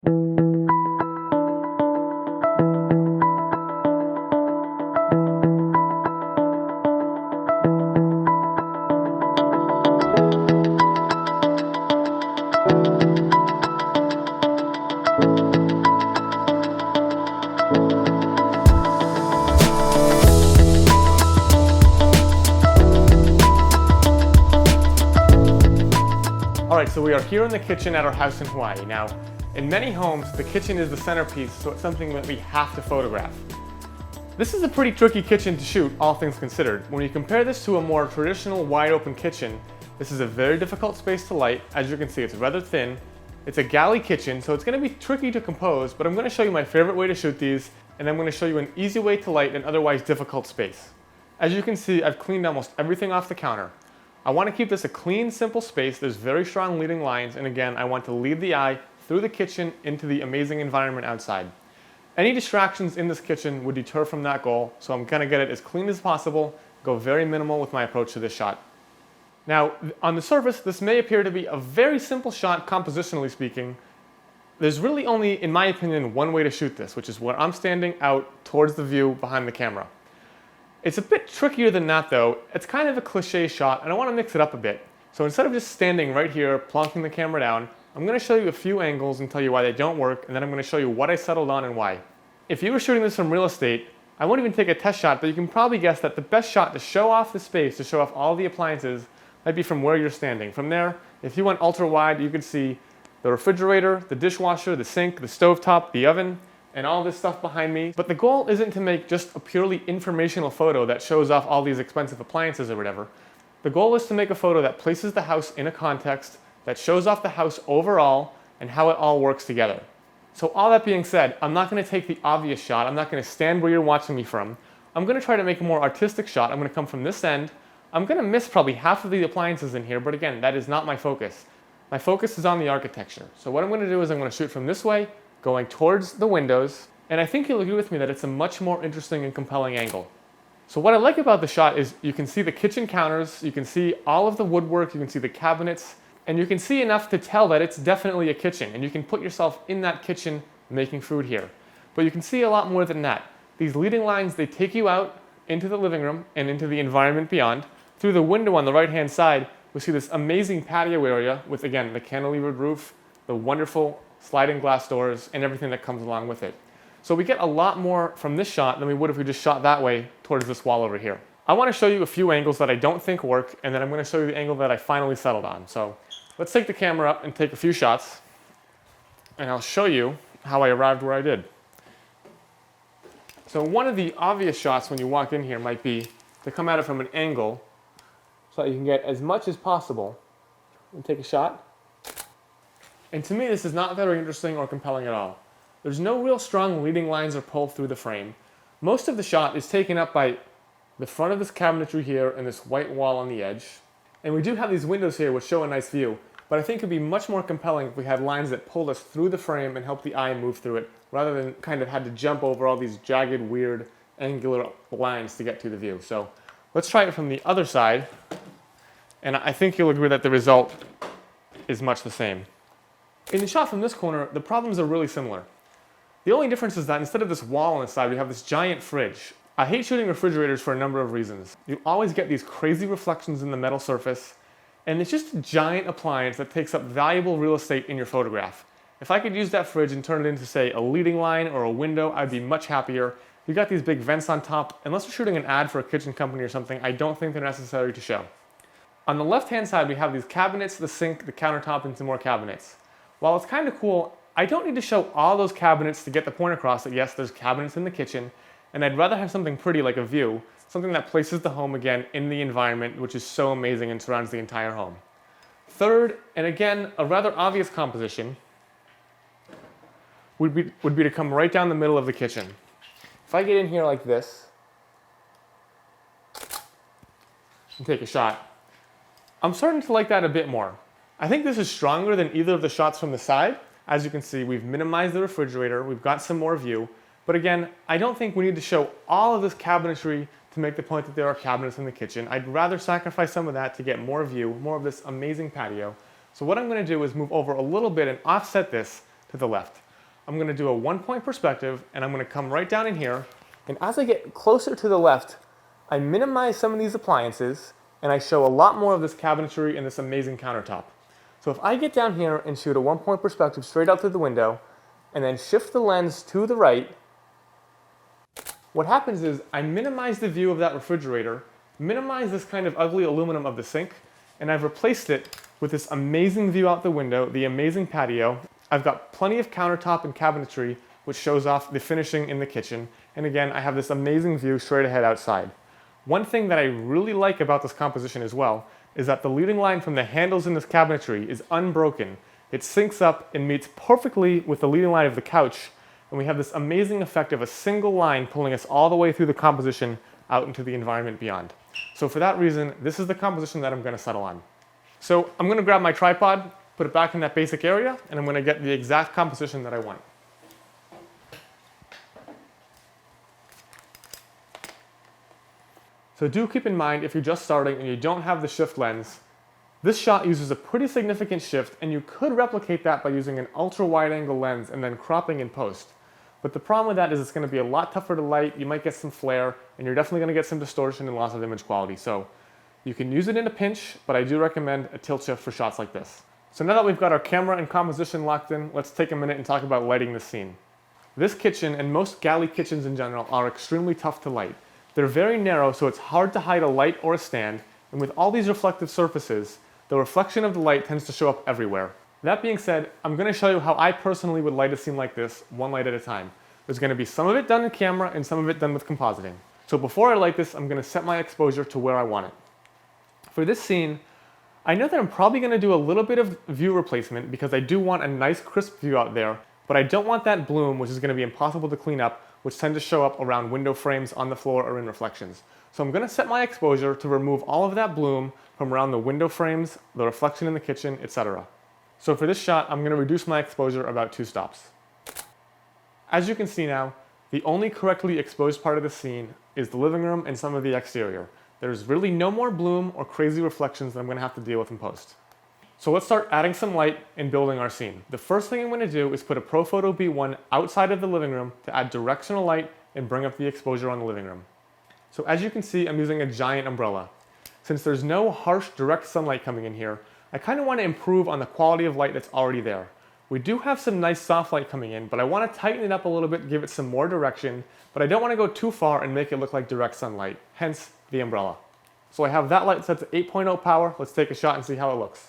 Alright, so we are here in the kitchen at our house in Hawaii. Now, in many homes, the kitchen is the centerpiece, so it's something that we have to photograph. This is a pretty tricky kitchen to shoot, all things considered. When you compare this to a more traditional wide open kitchen, this is a very difficult space to light. As you can see, it's rather thin. It's a galley kitchen, so it's going to be tricky to compose, but I'm going to show you my favorite way to shoot these, and I'm going to show you an easy way to light an otherwise difficult space. As you can see, I've cleaned almost everything off the counter. I want to keep this a clean, simple space. There's very strong leading lines, and again, I want to lead the eye through the kitchen into the amazing environment outside. Any distractions in this kitchen would deter from that goal, so I'm going to get it as clean as possible, go very minimal with my approach to this shot. Now, on the surface, this may appear to be a very simple shot, compositionally speaking. There's really only, in my opinion, one way to shoot this, which is where I'm standing out towards the view behind the camera. It's a bit trickier than that though. It's kind of a cliche shot and I want to mix it up a bit. So instead of just standing right here, plonking the camera down, I'm going to show you a few angles and tell you why they don't work, and then I'm going to show you what I settled on and why. If you were shooting this from real estate, I won't even take a test shot, but you can probably guess that the best shot to show off the space, to show off all the appliances, might be from where you're standing. From there, if you went ultra wide, you could see the refrigerator, the dishwasher, the sink, the stovetop, the oven, and all this stuff behind me. But the goal isn't to make just a purely informational photo that shows off all these expensive appliances or whatever. The goal is to make a photo that places the house in a context, that shows off the house overall and how it all works together. So all that being said, I'm not going to take the obvious shot. I'm not going to stand where you're watching me from. I'm going to try to make a more artistic shot. I'm going to come from this end. I'm going to miss probably half of the appliances in here, but again, that is not my focus. My focus is on the architecture. So what I'm going to do is I'm going to shoot from this way, going towards the windows, and I think you'll agree with me that it's a much more interesting and compelling angle. So what I like about the shot is you can see the kitchen counters, you can see all of the woodwork, you can see the cabinets, and you can see enough to tell that it's definitely a kitchen, and you can put yourself in that kitchen making food here. But you can see a lot more than that. These leading lines, they take you out into the living room and into the environment beyond. Through the window on the right-hand side, we see this amazing patio area with, again, the cantilevered roof, the wonderful sliding glass doors, and everything that comes along with it. So we get a lot more from this shot than we would if we just shot that way towards this wall over here. I want to show you a few angles that I don't think work, and then I'm going to show you the angle that I finally settled on. So let's take the camera up and take a few shots, and I'll show you how I arrived where I did. So one of the obvious shots when you walk in here might be to come at it from an angle so that you can get as much as possible and take a shot. And to me, this is not very interesting or compelling at all. There's no real strong leading lines or pull through the frame. Most of the shot is taken up by the front of this cabinetry here and this white wall on the edge. And we do have these windows here which show a nice view, but I think it'd be much more compelling if we had lines that pulled us through the frame and helped the eye move through it, rather than kind of had to jump over all these jagged, weird, angular lines to get to the view. So let's try it from the other side, and I think you'll agree that the result is much the same. In the shot from this corner, the problems are really similar. The only difference is that instead of this wall on the side, we have this giant fridge. I hate shooting refrigerators for a number of reasons. You always get these crazy reflections in the metal surface, and it's just a giant appliance that takes up valuable real estate in your photograph. If I could use that fridge and turn it into, say, a leading line or a window, I'd be much happier. You got these big vents on top. Unless we're shooting an ad for a kitchen company or something, I don't think they're necessary to show. On the left-hand side, we have these cabinets, the sink, the countertop, and some more cabinets. While it's kind of cool, I don't need to show all those cabinets to get the point across that yes, there's cabinets in the kitchen, and I'd rather have something pretty like a view, something that places the home again in the environment, which is so amazing and surrounds the entire home. Third, and again, a rather obvious composition, would be to come right down the middle of the kitchen. If I get in here like this, and take a shot, I'm starting to like that a bit more. I think this is stronger than either of the shots from the side. As you can see, we've minimized the refrigerator, we've got some more view, but again, I don't think we need to show all of this cabinetry to make the point that there are cabinets in the kitchen. I'd rather sacrifice some of that to get more view, more of this amazing patio. So what I'm going to do is move over a little bit and offset this to the left. I'm going to do a 1-point perspective, and I'm going to come right down in here. And as I get closer to the left, I minimize some of these appliances, and I show a lot more of this cabinetry and this amazing countertop. So if I get down here and shoot a 1-point perspective straight out through the window, and then shift the lens to the right, what happens is I minimize the view of that refrigerator, minimize this kind of ugly aluminum of the sink, and I've replaced it with this amazing view out the window, the amazing patio. I've got plenty of countertop and cabinetry, which shows off the finishing in the kitchen. And again, I have this amazing view straight ahead outside. One thing that I really like about this composition as well is that the leading line from the handles in this cabinetry is unbroken. It syncs up and meets perfectly with the leading line of the couch, and we have this amazing effect of a single line pulling us all the way through the composition out into the environment beyond. So for that reason, this is the composition that I'm going to settle on. So I'm going to grab my tripod, put it back in that basic area, and I'm going to get the exact composition that I want. So do keep in mind, if you're just starting and you don't have the shift lens, this shot uses a pretty significant shift, and you could replicate that by using an ultra wide angle lens and then cropping in post. But the problem with that is it's going to be a lot tougher to light, you might get some flare, and you're definitely going to get some distortion and loss of image quality. So you can use it in a pinch, but I do recommend a tilt shift for shots like this. So now that we've got our camera and composition locked in, let's take a minute and talk about lighting this scene. This kitchen, and most galley kitchens in general, are extremely tough to light. They're very narrow, so it's hard to hide a light or a stand, and with all these reflective surfaces, the reflection of the light tends to show up everywhere. That being said, I'm going to show you how I personally would light a scene like this, one light at a time. There's going to be some of it done in camera and some of it done with compositing. So before I light this, I'm going to set my exposure to where I want it. For this scene, I know that I'm probably going to do a little bit of view replacement because I do want a nice crisp view out there, but I don't want that bloom, which is going to be impossible to clean up, which tend to show up around window frames, on the floor, or in reflections. So I'm going to set my exposure to remove all of that bloom from around the window frames, the reflection in the kitchen, etc. So for this shot, I'm going to reduce my exposure about 2 stops. As you can see now, the only correctly exposed part of the scene is the living room and some of the exterior. There's really no more bloom or crazy reflections that I'm going to have to deal with in post. So let's start adding some light and building our scene. The first thing I'm going to do is put a Profoto B1 outside of the living room to add directional light and bring up the exposure on the living room. So as you can see, I'm using a giant umbrella. Since there's no harsh direct sunlight coming in here, I kind of want to improve on the quality of light that's already there. We do have some nice soft light coming in, but I want to tighten it up a little bit, give it some more direction, but I don't want to go too far and make it look like direct sunlight, hence the umbrella. So I have that light set to 8.0 power. Let's take a shot and see how it looks.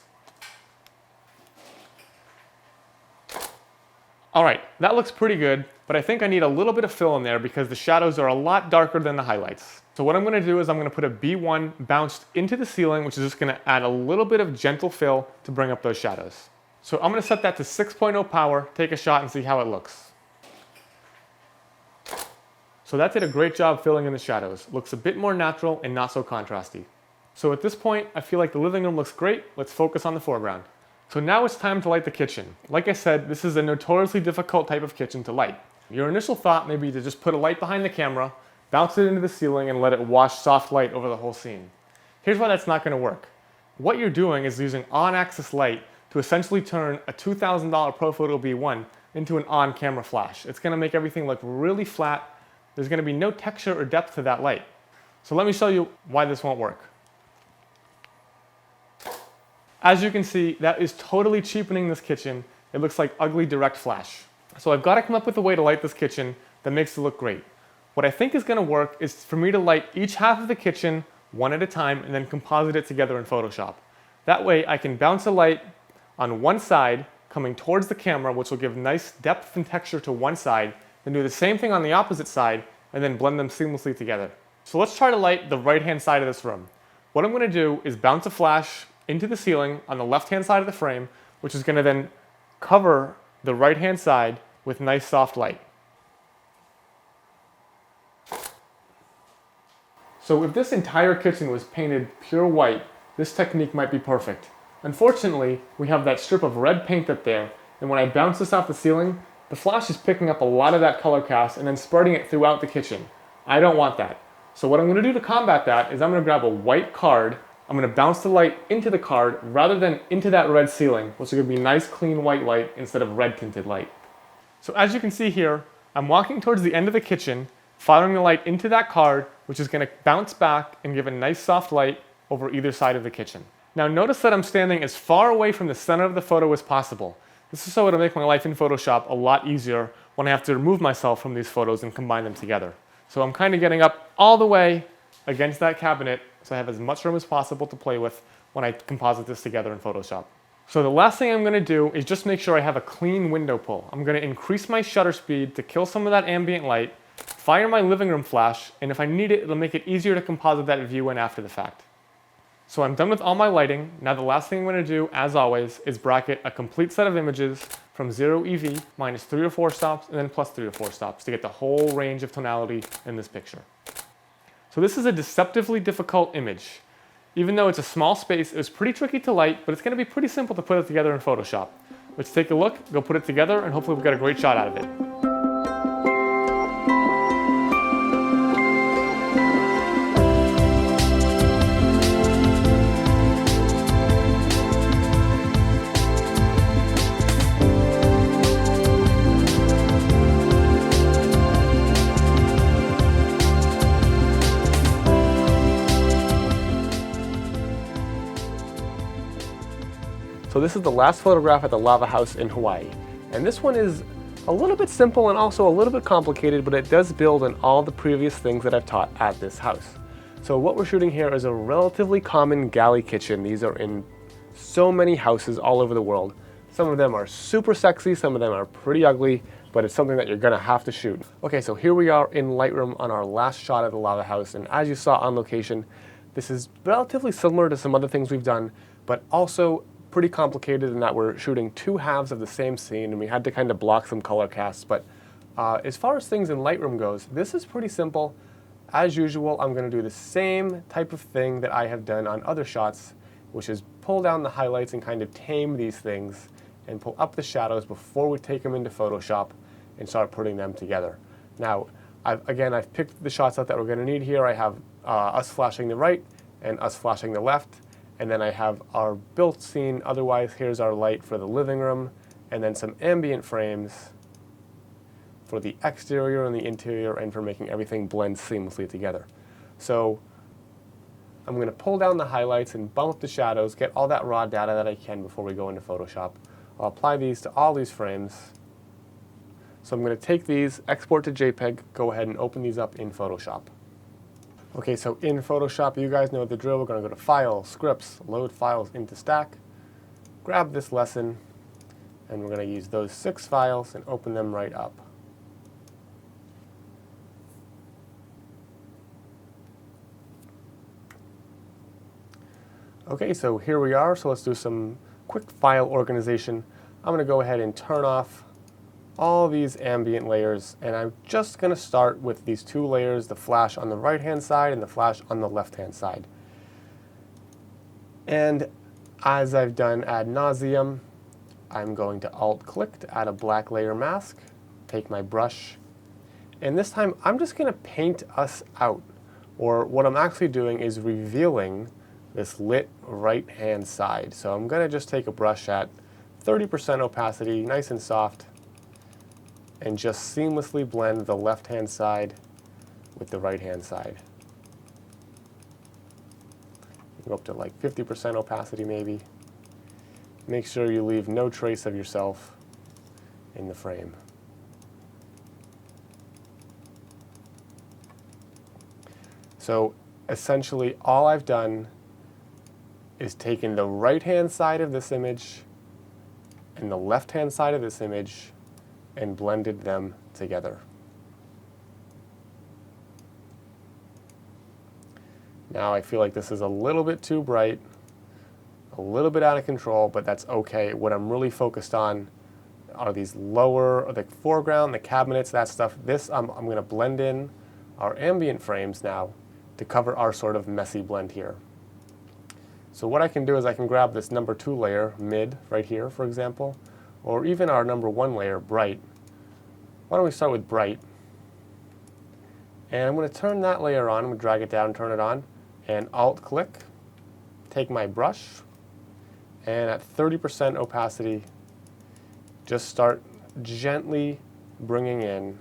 All right, that looks pretty good, but I think I need a little bit of fill in there because the shadows are a lot darker than the highlights. So what I'm going to do is I'm going to put a B1 bounced into the ceiling, which is just going to add a little bit of gentle fill to bring up those shadows. So I'm going to set that to 6.0 power, take a shot and see how it looks. So that did a great job filling in the shadows. Looks a bit more natural and not so contrasty. So at this point, I feel like the living room looks great. Let's focus on the foreground. So now it's time to light the kitchen. Like I said, this is a notoriously difficult type of kitchen to light. Your initial thought may be to just put a light behind the camera, bounce it into the ceiling, and let it wash soft light over the whole scene. Here's why that's not going to work. What you're doing is using on-axis light to essentially turn a $2,000 Profoto B1 into an on-camera flash. It's going to make everything look really flat. There's going to be no texture or depth to that light. So let me show you why this won't work. As you can see, that is totally cheapening this kitchen. It looks like ugly direct flash. So I've got to come up with a way to light this kitchen that makes it look great. What I think is going to work is for me to light each half of the kitchen one at a time and then composite it together in Photoshop. That way I can bounce a light on one side coming towards the camera, which will give nice depth and texture to one side, then do the same thing on the opposite side and then blend them seamlessly together. So let's try to light the right-hand side of this room. What I'm going to do is bounce a flash into the ceiling on the left-hand side of the frame, which is going to then cover the right-hand side with nice soft light. So if this entire kitchen was painted pure white, this technique might be perfect. Unfortunately, we have that strip of red paint up there, and when I bounce this off the ceiling, the flash is picking up a lot of that color cast and then spreading it throughout the kitchen. I don't want that. So what I'm going to do to combat that is I'm going to grab a white card. I'm going to bounce the light into the card rather than into that red ceiling, which is going to be nice clean white light instead of red tinted light. So as you can see here, I'm walking towards the end of the kitchen, firing the light into that card, which is going to bounce back and give a nice soft light over either side of the kitchen. Now notice that I'm standing as far away from the center of the photo as possible. This is so it'll make my life in Photoshop a lot easier when I have to remove myself from these photos and combine them together. So I'm kind of getting up all the way against that cabinet so I have as much room as possible to play with when I composite this together in Photoshop. So the last thing I'm going to do is just make sure I have a clean window pull. I'm going to increase my shutter speed to kill some of that ambient light, fire my living room flash, and if I need it, it'll make it easier to composite that view in after the fact. So I'm done with all my lighting. Now the last thing I'm going to do, as always, is bracket a complete set of images from 0 EV, minus 3 or 4 stops, and then plus 3 or 4 stops to get the whole range of tonality in this picture. So this is a deceptively difficult image. Even though it's a small space, it was pretty tricky to light, but it's going to be pretty simple to put it together in Photoshop. Let's take a look, go put it together, and hopefully we'll get a great shot out of it. So this is the last photograph at the Lava House in Hawaii. And this one is a little bit simple and also a little bit complicated, but it does build on all the previous things that I've taught at this house. So what we're shooting here is a relatively common galley kitchen. These are in so many houses all over the world. Some of them are super sexy, some of them are pretty ugly, but it's something that you're gonna have to shoot. Okay, so here we are in Lightroom on our last shot at the Lava House, and as you saw on location, this is relatively similar to some other things we've done, but also pretty complicated in that we're shooting 2 halves of the same scene and we had to kind of block some color casts. But as far as things in Lightroom goes, this is pretty simple. As usual, I'm going to do the same type of thing that I have done on other shots, which is pull down the highlights and kind of tame these things and pull up the shadows before we take them into Photoshop and start putting them together. Now, I've picked the shots out that we're going to need here. I have us flashing the right and us flashing the left. And then I have our built scene. Otherwise, here's our light for the living room, and then some ambient frames for the exterior and the interior and for making everything blend seamlessly together. So I'm going to pull down the highlights and bump up the shadows, get all that raw data that I can before we go into Photoshop. I'll apply these to all these frames. So I'm going to take these, export to JPEG, go ahead and open these up in Photoshop. Okay, so in Photoshop, you guys know the drill. We're going to go to File, Scripts, Load Files into Stack, grab this lesson, and we're going to use those 6 files and open them right up. Okay, so here we are. So let's do some quick file organization. I'm going to go ahead and turn off all these ambient layers, and I'm just going to start with these 2 layers, the flash on the right hand side and the flash on the left hand side. And as I've done ad nauseum, I'm going to alt click to add a black layer mask, take my brush, and this time I'm just going to paint us out, or what I'm actually doing is revealing this lit right hand side. So I'm going to just take a brush at 30% opacity, nice and soft, and just seamlessly blend the left-hand side with the right-hand side. You can go up to like 50% opacity maybe. Make sure you leave no trace of yourself in the frame. So essentially all I've done is taken the right-hand side of this image and the left-hand side of this image and blended them together. Now I feel like this is a little bit too bright, a little bit out of control, but that's okay. What I'm really focused on are these lower, or the foreground, the cabinets, that stuff. This, I'm going to blend in our ambient frames now to cover our sort of messy blend here. So what I can do is I can grab this number 2 layer, mid, right here, for example, or even our number 1 layer, bright. Why don't we start with bright? And I'm going to turn that layer on. I'm going to drag it down and turn it on, and alt-click, take my brush, and at 30% opacity, just start gently bringing in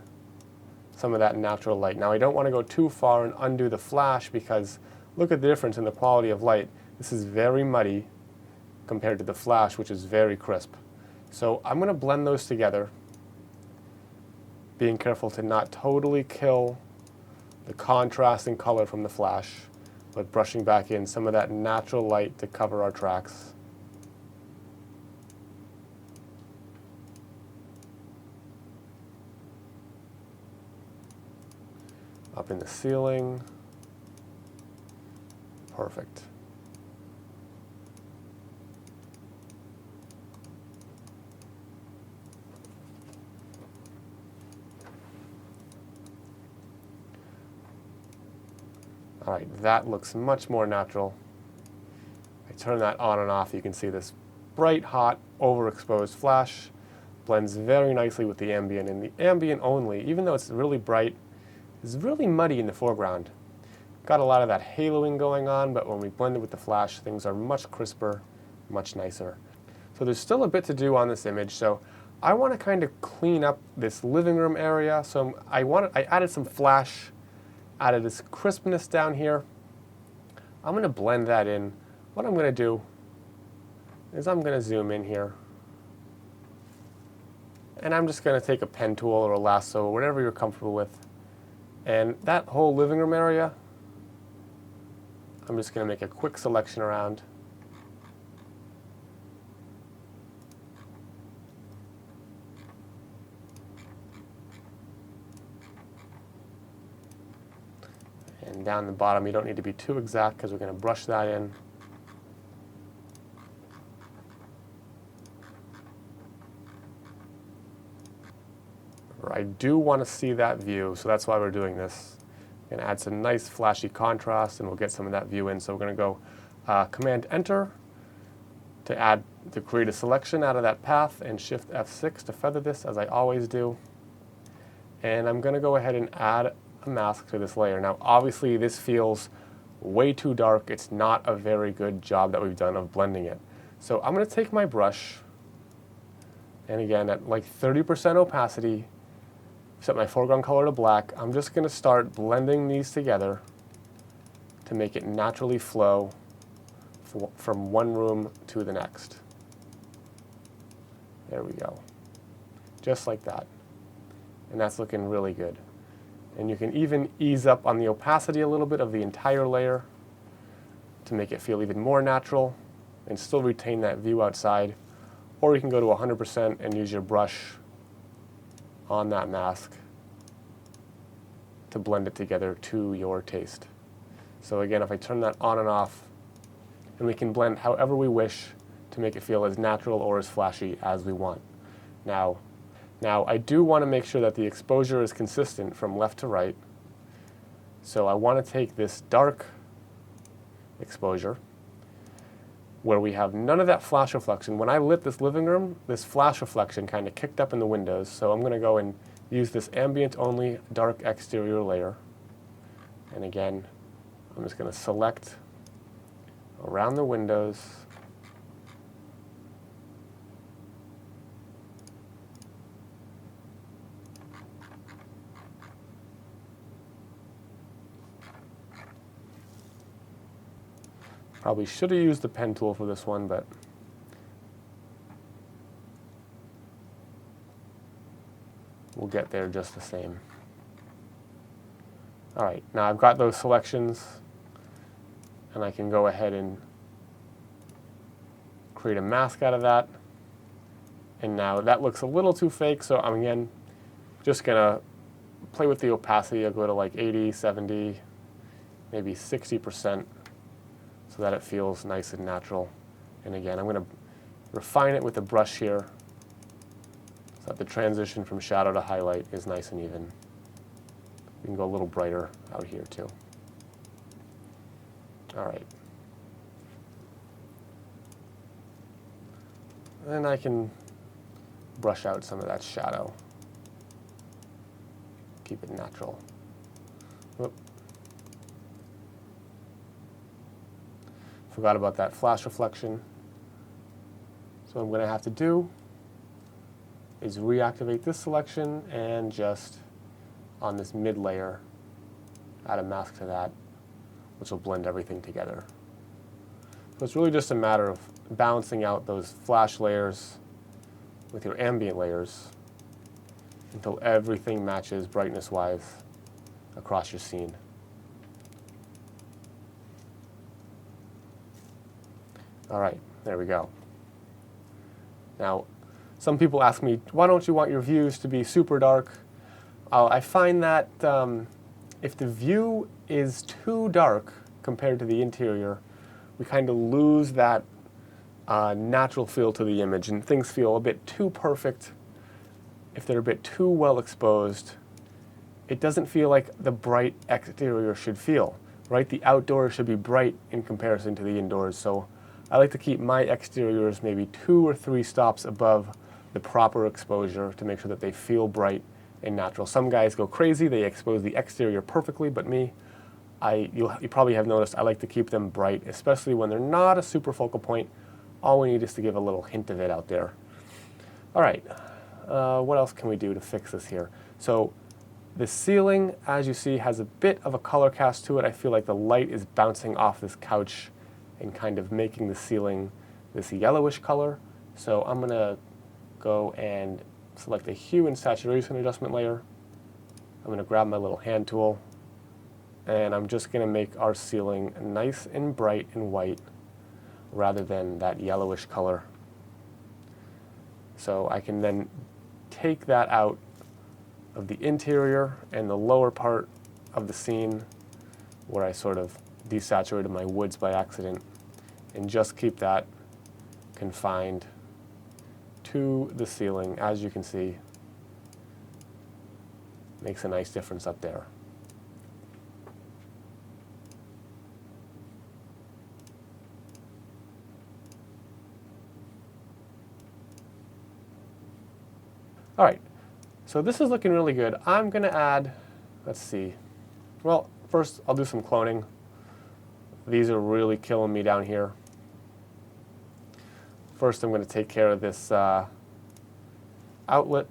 some of that natural light. Now I don't want to go too far and undo the flash because look at the difference in the quality of light. This is very muddy compared to the flash, which is very crisp. So I'm going to blend those together, being careful to not totally kill the contrast and color from the flash, but brushing back in some of that natural light to cover our tracks. Up in the ceiling. Perfect. All right, that looks much more natural. I turn that on and off. You can see this bright, hot, overexposed flash blends very nicely with the ambient. And the ambient only, even though it's really bright, is really muddy in the foreground. Got a lot of that haloing going on, but when we blend it with the flash, things are much crisper, much nicer. So there's still a bit to do on this image. So I want to kind of clean up this living room area. So I added some flash, added this crispness down here. I'm going to blend that in. What I'm going to do is I'm going to zoom in here. And I'm just going to take a pen tool or a lasso, or whatever you're comfortable with. And that whole living room area, I'm just going to make a quick selection around. And down the bottom, you don't need to be too exact because we're going to brush that in. I do want to see that view, so that's why we're doing this. Going to add some nice flashy contrast, and we'll get some of that view in. So we're going to go Command Enter to create a selection out of that path, and Shift F6 to feather this, as I always do. And I'm going to go ahead and add a mask to this layer. Now, obviously, this feels way too dark. It's not a very good job that we've done of blending it. So I'm going to take my brush, and again, at like 30% opacity, set my foreground color to black. I'm just going to start blending these together to make it naturally flow from one room to the next. There we go. Just like that. And that's looking really good. And you can even ease up on the opacity a little bit of the entire layer to make it feel even more natural and still retain that view outside. Or you can go to 100% and use your brush on that mask to blend it together to your taste. So again, if I turn that on and off, and we can blend however we wish to make it feel as natural or as flashy as we want. Now I do want to make sure that the exposure is consistent from left to right. So I want to take this dark exposure where we have none of that flash reflection. When I lit this living room, this flash reflection kind of kicked up in the windows. So I'm going to go and use this ambient only dark exterior layer. And again, I'm just going to select around the windows. Probably should have used the pen tool for this one, but we'll get there just the same. All right, now I've got those selections, and I can go ahead and create a mask out of that. And now that looks a little too fake, so I'm again just gonna play with the opacity. I'll go to like 80, 70, maybe 60%. So that it feels nice and natural. And again, I'm going to refine it with a brush here so that the transition from shadow to highlight is nice and even. We can go a little brighter out here too. All right. Then I can brush out some of that shadow. Keep it natural. Whoop. Forgot about that flash reflection. So what I'm going to have to do is reactivate this selection and just on this mid layer add a mask to that, which will blend everything together. So it's really just a matter of balancing out those flash layers with your ambient layers until everything matches brightness-wise across your scene. All right, there we go. Now, some people ask me, why don't you want your views to be super dark? I find that if the view is too dark compared to the interior, we kind of lose that natural feel to the image, and things feel a bit too perfect. If they're a bit too well exposed, it doesn't feel like the bright exterior should feel, right? The outdoors should be bright in comparison to the indoors, so I like to keep my exteriors maybe 2 or 3 stops above the proper exposure to make sure that they feel bright and natural. Some guys go crazy, they expose the exterior perfectly, but me, you probably have noticed I like to keep them bright, especially when they're not a super focal point. All we need is to give a little hint of it out there. All right, what else can we do to fix this here? So the ceiling, as you see, has a bit of a color cast to it. I feel like the light is bouncing off this couch and kind of making the ceiling this yellowish color. So I'm gonna go and select the hue and saturation adjustment layer. I'm gonna grab my little hand tool, and I'm just gonna make our ceiling nice and bright and white rather than that yellowish color. So I can then take that out of the interior and the lower part of the scene where I sort of desaturated my woods by accident, and just keep that confined to the ceiling. As you can see, makes a nice difference up there. All right, so this is looking really good. I'm gonna add, let's see, well, first I'll do some cloning. These are really killing me down here. First I'm gonna take care of this outlet.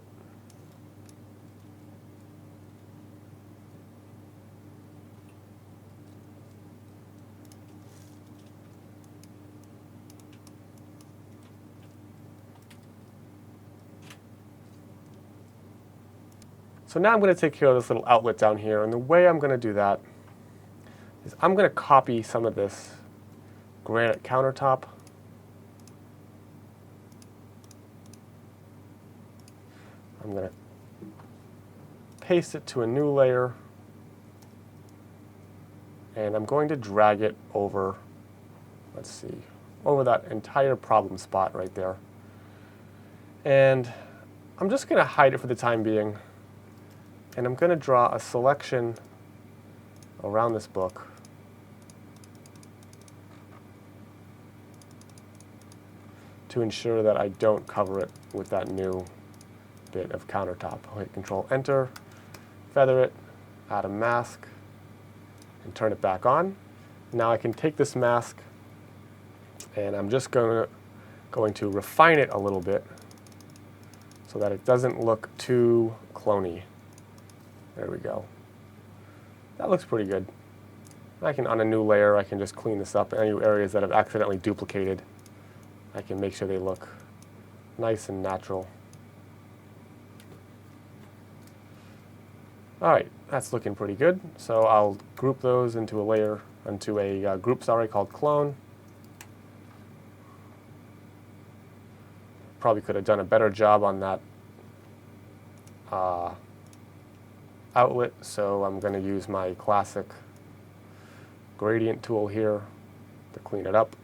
So now I'm going to take care of this little outlet down here, and the way I'm going to do that is I'm going to copy some of this granite countertop. I'm going to paste it to a new layer, and I'm going to drag it over, let's see, over that entire problem spot right there. And I'm just going to hide it for the time being. And I'm going to draw a selection around this book to ensure that I don't cover it with that new bit of countertop. I'll hit Control Enter, feather it, add a mask, and turn it back on. Now I can take this mask and I'm just going to refine it a little bit so that it doesn't look too cloney. There we go. That looks pretty good. I can, on a new layer, I can just clean this up. Any areas that I've accidentally duplicated, I can make sure they look nice and natural. All right, that's looking pretty good. So I'll group those into a layer, into a group, called Clone. Probably could have done a better job on that outlet, so I'm going to use my classic gradient tool here to clean it up.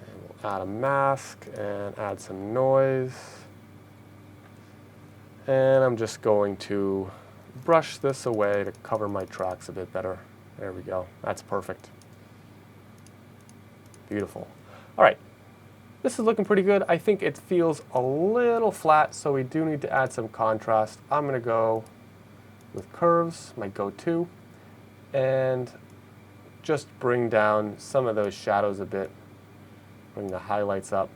And we'll add a mask and add some noise. And I'm just going to brush this away to cover my tracks a bit better. There we go. That's perfect. Beautiful. All right. This is looking pretty good. I think it feels a little flat, so we do need to add some contrast. I'm going to go with curves, my go-to, and just bring down some of those shadows a bit. Bring the highlights up.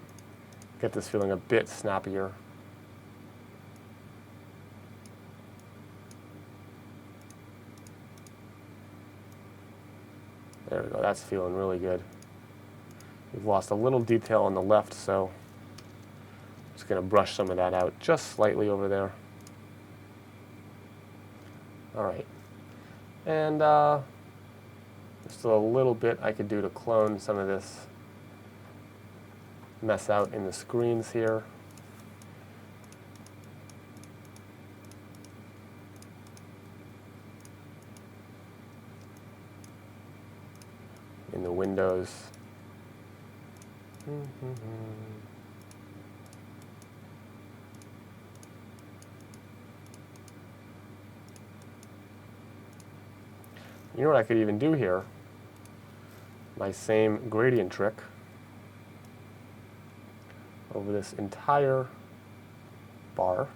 Get this feeling a bit snappier. There we go, that's feeling really good. We've lost a little detail on the left, so I'm just going to brush some of that out just slightly over there. All right. And just a little bit I could do to clone some of this mess out in the screens here. In the windows. You know what I could even do here? My same gradient trick over this entire bar,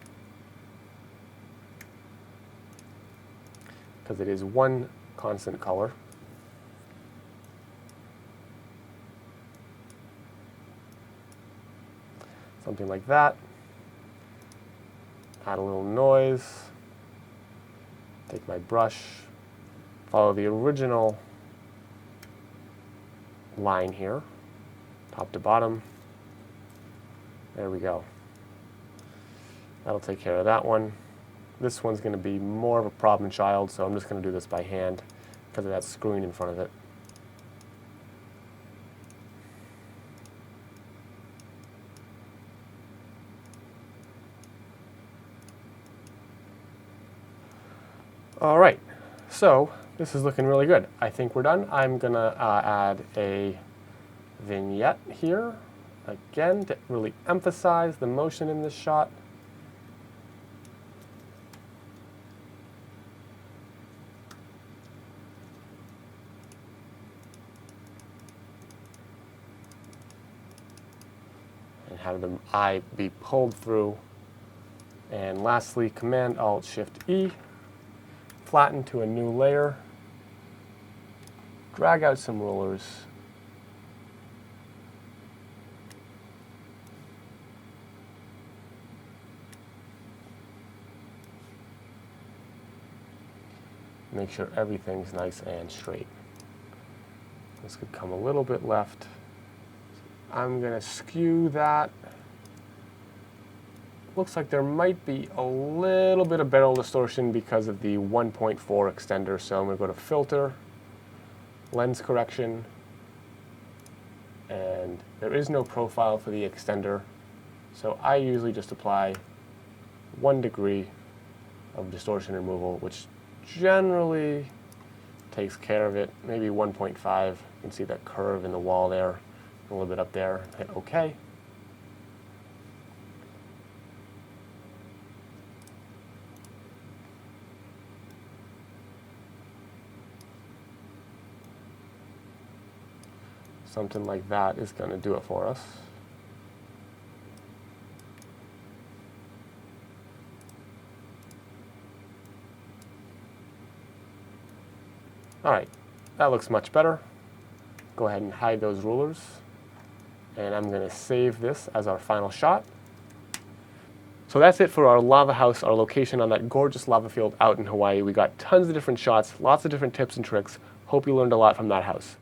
because it is one constant color. Something like that. Add a little noise. Take my brush, follow the original line here, top to bottom. There we go. That'll take care of that one. This one's going to be more of a problem child, so I'm just going to do this by hand because of that screen in front of it. All right, so this is looking really good. I think we're done. I'm gonna add a vignette here, again, to really emphasize the motion in this shot. And have the eye be pulled through. And lastly, Command-Alt-Shift-E. Flatten to a new layer, drag out some rulers, make sure everything's nice and straight. This could come a little bit left. I'm going to skew that. Looks like there might be a little bit of barrel distortion because of the 1.4 extender, so I'm going to go to Filter, Lens Correction, and there is no profile for the extender, so I usually just apply 1 degree of distortion removal, which generally takes care of it. Maybe 1.5. You can see that curve in the wall there, a little bit up there. Hit OK. Something like that is going to do it for us. All right, that looks much better. Go ahead and hide those rulers. And I'm going to save this as our final shot. So that's it for our lava house, our location on that gorgeous lava field out in Hawaii. We got tons of different shots, lots of different tips and tricks. Hope you learned a lot from that house.